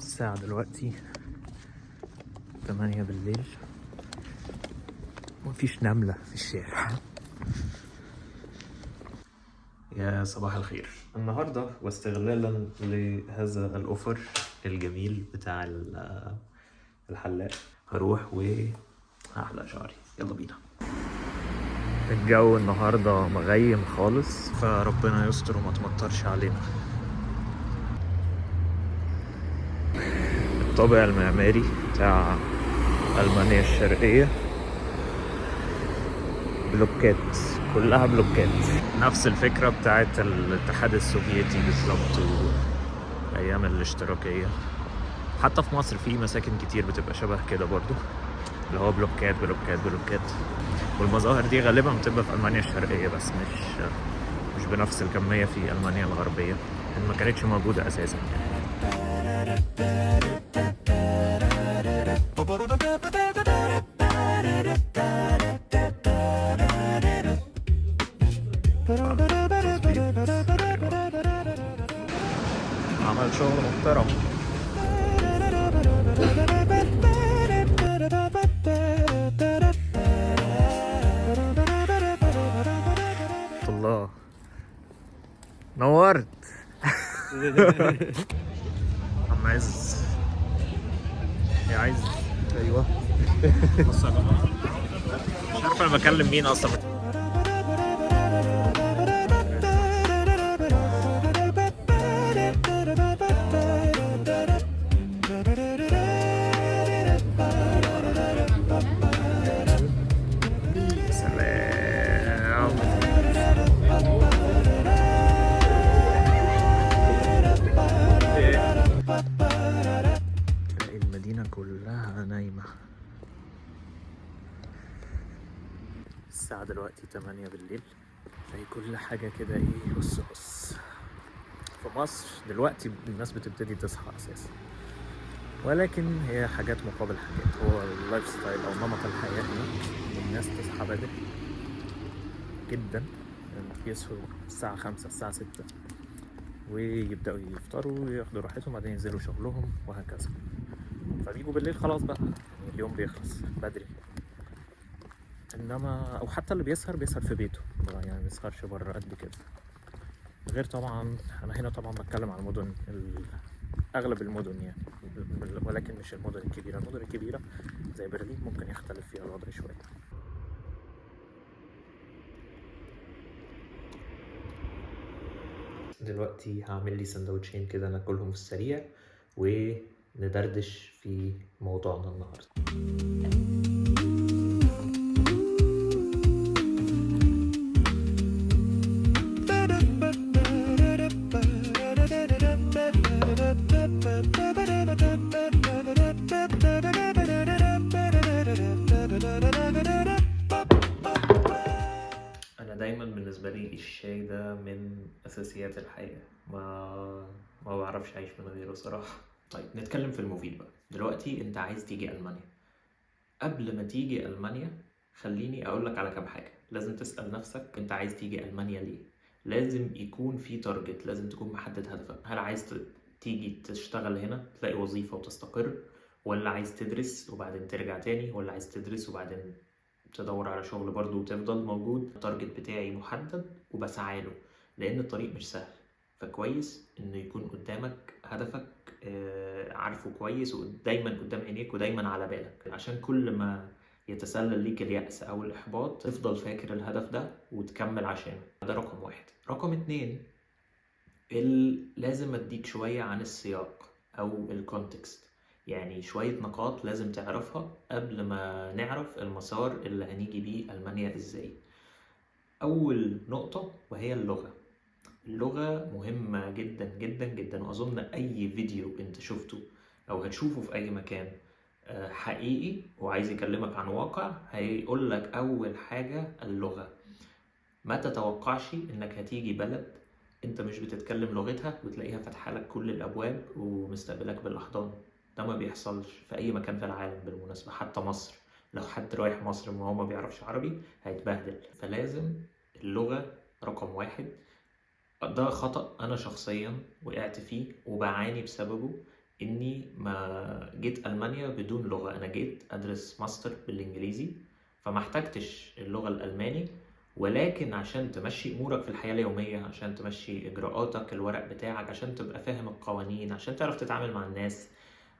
الساعة دلوقتي 8 بالليل، مفيش نملة في الشارع. يا صباح الخير. النهاردة واستغلالا لهذا الأوفر الجميل بتاع الحلاق هروح وهحلق شعري. يلا بينا. الجو النهاردة مغيم خالص، فربنا يستر وما تمطرش علينا. الطابع المعماري بتاع ألمانيا الشرقية بلوكات، كلها بلوكات، نفس الفكرة بتاعت الاتحاد السوفيتي بالظبط وأيام الاشتراكية. حتى في مصر في مساكن كتير بتبقى شبه كده برضو، اللي هو بلوكات بلوكات بلوكات. والمظاهر دي غالبا بتبقى في ألمانيا الشرقية بس مش بنفس الكمية في ألمانيا الغربية، لأن ما كانتش موجودة أساسا يعني. عمل شغل محترم. الله نورت. عم عز يا عز. ايوه. بص يا جماعه، مش عارف انا بكلم مين اصلا. المدينة كلها نايمة. الساعة دلوقتي 8 بالليل، زي كل حاجة كده. ايه، بص في مصر دلوقتي الناس بتبتدي تصحى اساسا، ولكن هي حاجات مقابل حاجات. هو اللايف ستايل او نمط الحياة هنا الناس تصحى بدري جدا، يصحوا الساعة 5 الساعة 6 ويبدأوا يفطروا وياخدوا راحتهم، بعدين ينزلوا شغلهم وهكذا. فبيجوا بالليل خلاص بقى، يعني اليوم بيخلص بدري. انما او حتى اللي بيسهر في بيته، يعني ما بيسهرش بره قد كده. غير طبعا انا هنا طبعا بتكلم عن المدن، اغلب المدن يعني، ولكن مش المدن الكبيره. المدن الكبيره زي برلين ممكن يختلف فيها الوضع شويه. دلوقتي هعمل لي سندوتشين كده ناكلهم في السريع وندردش في موضوعنا النهارده. انا دايما بالنسبه لي الشاي ده من اساسيات الحياه، ما بعرفش اعيش من غيره صراحه. طيب نتكلم في المفيد بقى. دلوقتي انت عايز تيجي المانيا. قبل ما تيجي المانيا خليني اقول لك على كام حاجه. لازم تسال نفسك انت عايز تيجي المانيا ليه. لازم يكون في تارجت، لازم تكون محدد هدفك. هل عايز تيجي تشتغل هنا تلاقي وظيفه وتستقر، ولا عايز تدرس وبعدين ترجع تاني، ولا عايز تدرس وبعدين تدور على شغل برضه وتفضل موجود؟ التارجت بتاعي محدد وبسعى له، لان الطريق مش سهل. فكويس انه يكون قدامك هدفك، عارفه كويس ودايما قدام عينيك ودايما على بالك، عشان كل ما يتسلل ليك اليأس او الاحباط تفضل فاكر الهدف ده وتكمل عشانه. ده رقم واحد. رقم اتنين، لازم اديك شوية عن السياق او الكونتكست، يعني شوية نقاط لازم تعرفها قبل ما نعرف المسار اللي هنيجي بيه ألمانيا ازاي. أول نقطة وهي اللغة. اللغة مهمة جدا جدا جدا، وأظن أي فيديو أنت شفته أو هتشوفه في أي مكان حقيقي وعايز يكلمك عن واقع، هيقول لك أول حاجة اللغة. ما تتوقعش إنك هتيجي بلد أنت مش بتتكلم لغتها وتلاقيها فاتحة لك كل الأبواب ومستقبلك بالأحضان. ده ما بيحصلش في أي مكان في العالم بالمناسبة، حتى مصر. لو حد رايح مصر وهو ما بيعرفش عربي هيتبهدل. فلازم اللغة رقم واحد. ده خطأ أنا شخصيا وقعت فيه وبعاني بسببه، إني ما جيت ألمانيا بدون لغة. أنا جيت أدرس ماستر بالإنجليزي، فما احتجتش اللغة الألماني، ولكن عشان تمشي أمورك في الحياة اليومية، عشان تمشي إجراءاتك، الورق بتاعك، عشان تبقى فاهم القوانين، عشان تعرف تتعامل مع الناس،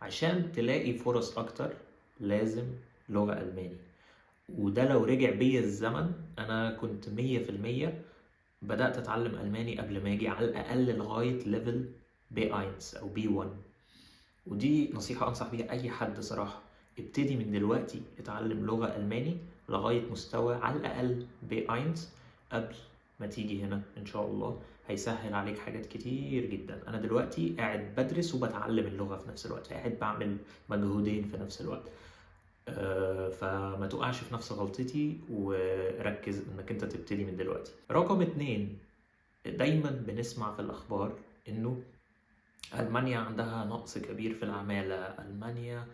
عشان تلاقي فرص أكتر، لازم لغة ألماني. وده لو رجع بيا الزمن أنا كنت 100% بدأت أتعلم ألماني قبل ما أجي، على الأقل لغاية ليفل B1 أو B1. ودي نصيحة أنصح بيها أي حد صراحة، ابتدي من دلوقتي اتعلم لغة ألماني لغاية مستوى على الأقل B1 قبل ما تيجي هنا. إن شاء الله هيسهل عليك حاجات كتير جدا. أنا دلوقتي قاعد بدرس وبتعلم اللغة في نفس الوقت، قاعد بعمل مجهودين في نفس الوقت. فما تقعش في نفس غلطتي، وركز انك انت تبتدي من دلوقتي. رقم 2، دايما بنسمع في الأخبار إنه ألمانيا عندها نقص كبير في العمالة، ألمانيا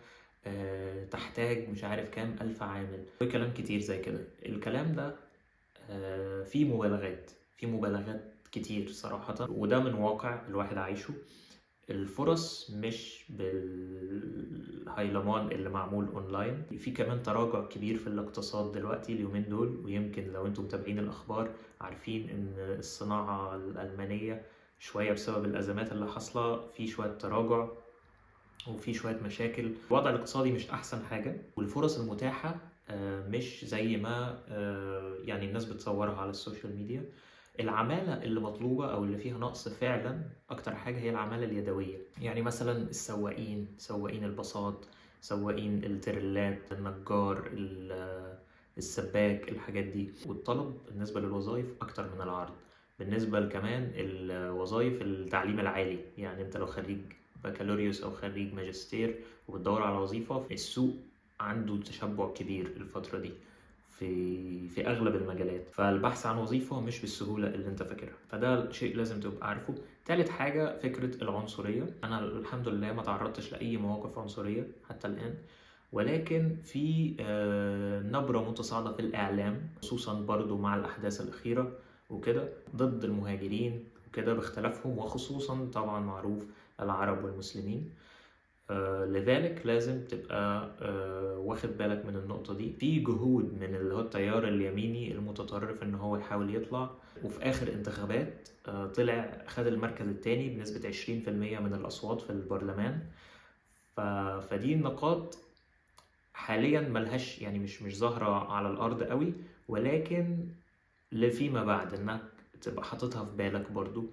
تحتاج مش عارف كام ألف عامل، وكلام كتير زي كده. الكلام ده فيه مبالغات كتير صراحة، وده من واقع الواحد عايشه. الفرص مش بالهيلمان اللي معمول اونلاين، في كمان تراجع كبير في الاقتصاد دلوقتي اليومين دول، ويمكن لو انتم متابعين الاخبار عارفين ان الصناعة الألمانية شوية بسبب الأزمات اللي حاصلة في شوية تراجع وفي شوية مشاكل. الوضع الاقتصادي مش أحسن حاجة، والفرص المتاحة مش زي ما يعني الناس بتصورها على السوشيال ميديا. العمالة اللي مطلوبة أو اللي فيها نقص فعلا أكتر حاجة هي العمالة اليدوية، يعني مثلا السواقين، سواقين الباصات، سواقين التريلات، النجار، السباك، الحاجات دي. والطلب بالنسبة للوظائف أكتر من العرض. بالنسبة كمان الوظائف التعليم العالي، يعني أنت لو خريج بكالوريوس أو خريج ماجستير وبتدور على وظيفة، السوق عنده تشبع كبير الفترة دي في أغلب المجالات، فالبحث عن وظيفة مش بالسهولة اللي أنت فاكرها، فده شيء لازم تبقى عارفه. تالت حاجة فكرة العنصرية. أنا الحمد لله ما تعرضتش لأي مواقف عنصرية حتى الآن، ولكن في نبرة متصاعدة في الإعلام، خصوصا برضو مع الأحداث الأخيرة وكده، ضد المهاجرين وكده باختلافهم، وخصوصا طبعا معروف العرب والمسلمين. لذلك لازم تبقى واخد بالك من النقطة دي. في جهود من اللي هو التيار اليميني المتطرف ان هو يحاول يطلع، وفي اخر انتخابات طلع خد المركز الثاني بنسبة 20% من الأصوات في البرلمان. فدي النقاط حاليا ملهاش يعني مش ظاهرة على الأرض قوي، ولكن لفيما بعد انك تبقى حاططها في بالك برضو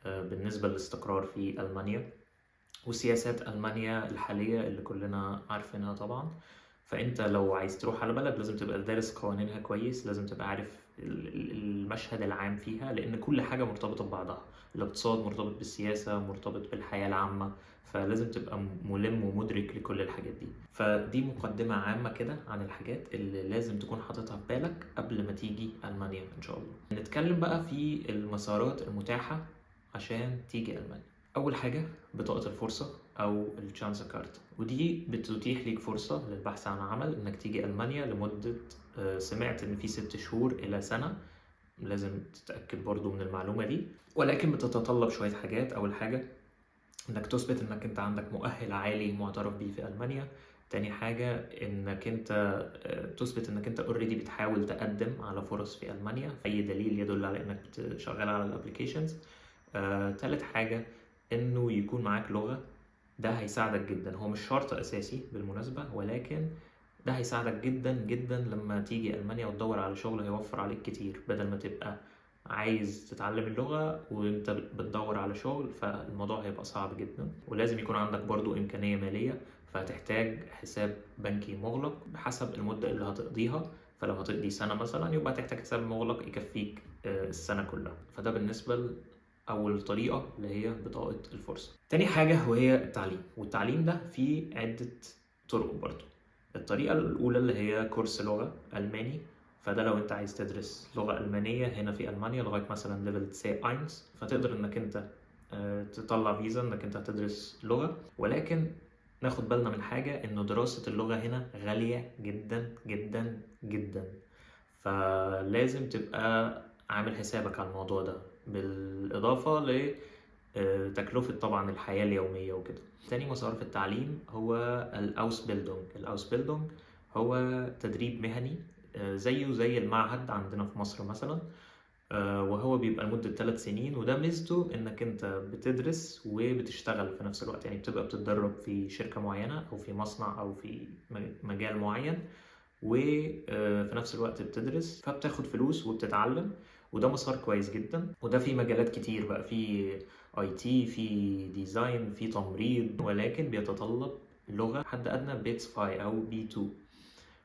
بالنسبة للاستقرار في ألمانيا وسياسات ألمانيا الحالية اللي كلنا عارفينها طبعا. فأنت لو عايز تروح على بلد لازم تبقى دارس قوانينها كويس، لازم تبقى عارف المشهد العام فيها، لأن كل حاجة مرتبطة ببعضها. الاقتصاد مرتبط بالسياسة، مرتبط بالحياة العامة، فلازم تبقى ملم ومدرك لكل الحاجات دي. فدي مقدمة عامة كده عن الحاجات اللي لازم تكون حاططها في بالك قبل ما تيجي ألمانيا إن شاء الله. نتكلم بقى في المسارات المتاحة عشان تيجي ألمانيا. أول حاجة بطاقة الفرصة أو الشانس كارت، ودي بتتيح ليك فرصة للبحث عن عمل، إنك تيجي ألمانيا لمدة سمعت إن في 6 شهور إلى سنة، لازم تتأكد برضو من المعلومة دي، ولكن بتتطلب شوية حاجات. أول حاجة إنك تثبت إنك أنت عندك مؤهل عالي معترف بيه في ألمانيا. تاني حاجة إنك أنت تثبت إنك أنت اوريدي بتحاول تقدم على فرص في ألمانيا، أي دليل يدل على إنك شغال على الابليكيشنز. تالت حاجة إنه يكون معاك لغة، ده هيساعدك جدا. هو مش شرط أساسي بالمناسبة، ولكن ده هيساعدك جدا جدا لما تيجي ألمانيا وتدور على شغل، هيوفر عليك كتير بدل ما تبقى عايز تتعلم اللغة وانت بتدور على شغل، فالموضوع هيبقى صعب جدا. ولازم يكون عندك برضو إمكانية مالية، فهتحتاج حساب بنكي مغلق بحسب المدة اللي هتقضيها. فلو هتقضي سنة مثلا يبقى هتحتاج حساب مغلق يكفيك السنة كلها. فده بالنسبة أول طريقة اللي هي بطاقة الفرصة. تاني حاجة وهي التعليم، والتعليم ده فيه عدة طرق برضو. الطريقة الأولى اللي هي كورس لغة ألماني، فده لو أنت عايز تدرس لغة ألمانية هنا في ألمانيا لغاية مثلا ليفل C1، فتقدر إنك أنت تطلع فيزا إنك أنت هتدرس لغة. ولكن ناخد بالنا من حاجة، إنه دراسة اللغة هنا غالية جدا جدا جدا، فلازم تبقى عامل حسابك على الموضوع ده. بالإضافة تكلفة طبعا الحياة اليومية وكده. تاني مسار في التعليم هو الأوسبيلدونج. الأوسبيلدونج هو تدريب مهني زيه زي المعهد عندنا في مصر مثلا، وهو بيبقى لمدة 3 سنين، وده ميزته انك انت بتدرس وبتشتغل في نفس الوقت. يعني بتبقى بتتدرب في شركة معينة او في مصنع او في مجال معين، وفي نفس الوقت بتدرس، فبتاخد فلوس وبتتعلم. وده مسار كويس جدا، وده في مجالات كتير بقى، في اي تي، في ديزاين، في تمريض، ولكن بيتطلب لغة حد ادنى بيتس 5 او بي 2.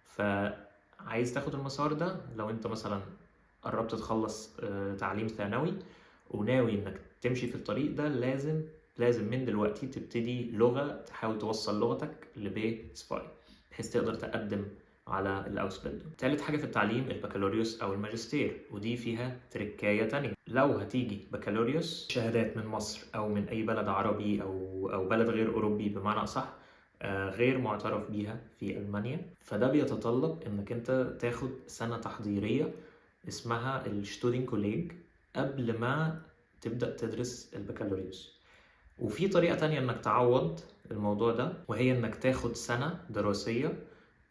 فعايز تاخد المسار ده لو انت مثلا قربت تخلص تعليم ثانوي وناوي انك تمشي في الطريق ده، لازم من دلوقتي تبتدي لغة، تحاول توصل لغتك لبيتس 5 بحيث تقدر تقدم على الأوسبيلدونج. تالت حاجة في التعليم البكالوريوس أو الماجستير، ودي فيها تركاية تانية. لو هتيجي بكالوريوس، شهادات من مصر أو من أي بلد عربي أو بلد غير أوروبي بمعنى أصح، غير معترف بيها في ألمانيا، فده بيتطلب إنك أنت تاخد سنة تحضيرية اسمها الشتودين كوليج قبل ما تبدأ تدرس البكالوريوس. وفي طريقة تانية إنك تعوض الموضوع ده، وهي إنك تاخد سنة دراسية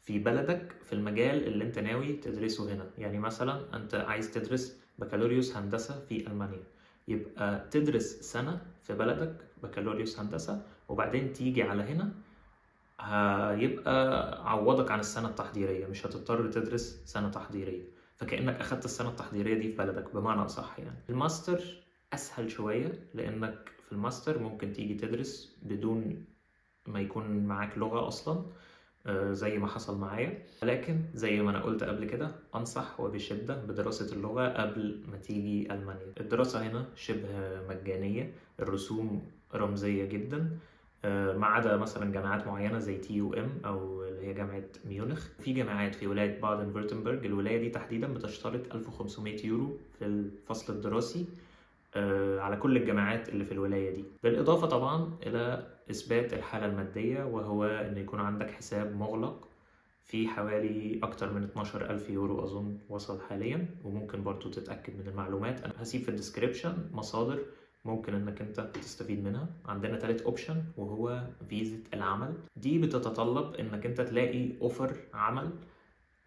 في بلدك في المجال اللي انت ناوي تدرسه هنا. يعني مثلا انت عايز تدرس بكالوريوس هندسة في ألمانيا، يبقى تدرس سنة في بلدك بكالوريوس هندسة، وبعدين تيجي على هنا هيبقى عوضك عن السنة التحضيرية، مش هتضطر تدرس سنة تحضيرية، فكأنك أخدت السنة التحضيرية دي في بلدك بمعنى أصح. يعني الماستر أسهل شوية، لأنك في الماستر ممكن تيجي تدرس بدون ما يكون معاك لغة أصلا، زي ما حصل معايا. لكن زي ما أنا قلت قبل كده، أنصح وبشدة بدراسة اللغة قبل ما تيجي ألمانيا. الدراسة هنا شبه مجانية، الرسوم رمزية جدا، ما عدا مثلا جامعات معينة زي TUM أو اللي هي جامعة ميونخ. في جامعات في ولاية بادن فيرتنبرج، الولاية دي تحديدا بتشترط 1500 يورو في الفصل الدراسي على كل الجامعات اللي في الولاية دي، بالإضافة طبعا إلى إثبات الحالة المادية، وهو إن يكون عندك حساب مغلق في حوالي أكتر من 12,000 يورو أظن وصل حاليا. وممكن برضو تتأكد من المعلومات، أنا هسيب في الديسكريبشن مصادر ممكن إنك أنت تستفيد منها. عندنا تالت أوبشن وهو فيزة العمل. دي بتتطلب إنك أنت تلاقي أوفر عمل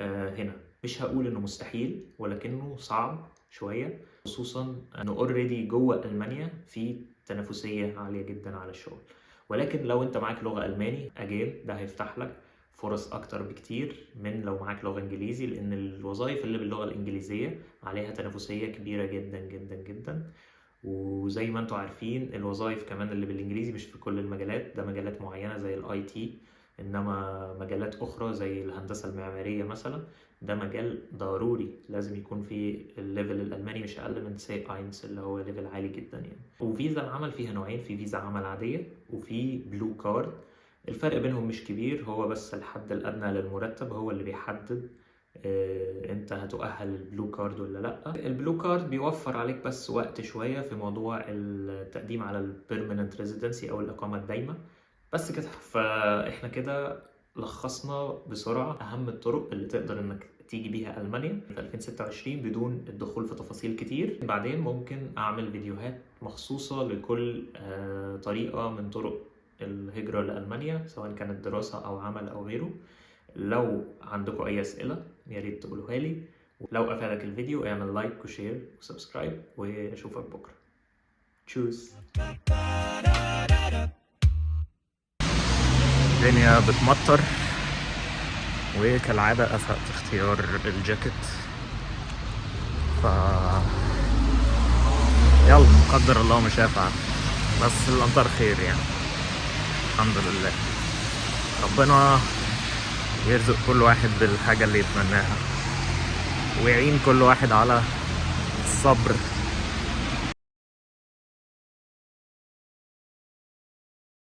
هنا. مش هقول إنه مستحيل، ولكنه صعب شوية، خصوصا انه اوريدي جوه المانيا في تنافسيه عاليه جدا على الشغل. ولكن لو انت معاك لغه الماني ده هيفتح لك فرص اكتر بكتير من لو معاك لغه انجليزي، لان الوظائف اللي باللغه الانجليزيه عليها تنافسيه كبيره جدا جدا جدا. وزي ما انتم عارفين الوظائف كمان اللي بالانجليزي مش في كل المجالات، ده مجالات معينه زي الاي تي، انما مجالات اخرى زي الهندسه المعماريه مثلا ده مجال ضروري لازم يكون فيه الليفل الالماني مش اقل من C1 اللي هو ليفل عالي جدا يعني. وفيزا العمل فيها نوعين، في فيزا عمل عاديه وفي بلو كارد. الفرق بينهم مش كبير، هو بس الحد الادنى للمرتب هو اللي بيحدد انت هتؤهل البلو كارد ولا لا. البلو كارد بيوفر عليك بس وقت شويه في موضوع التقديم على البيرمننت ريزيدنسي او الاقامه الدايمه. بس كده، فاحنا كده لخصنا بسرعه اهم الطرق اللي تقدر انك تيجي بيها ألمانيا في 2026 بدون الدخول في تفاصيل كتير. بعدين ممكن أعمل فيديوهات مخصوصة لكل طريقة من طرق الهجرة لألمانيا، سواء كانت دراسة أو عمل أو غيره. لو عندكم أي أسئلة يا ريت تقولوها لي. لو أفادك الفيديو اعمل لايك وشير وسبسكرايب، وأشوفك بكرة. تشوز. الدنيا بتمطر، وكالعادة أسأت اختيار الجاكيت، يلا قدر الله ما شاء فعل، بس الأمطار خير يعني الحمد لله. ربنا يرزق كل واحد بالحاجة اللي يتمناها، ويعين كل واحد على الصبر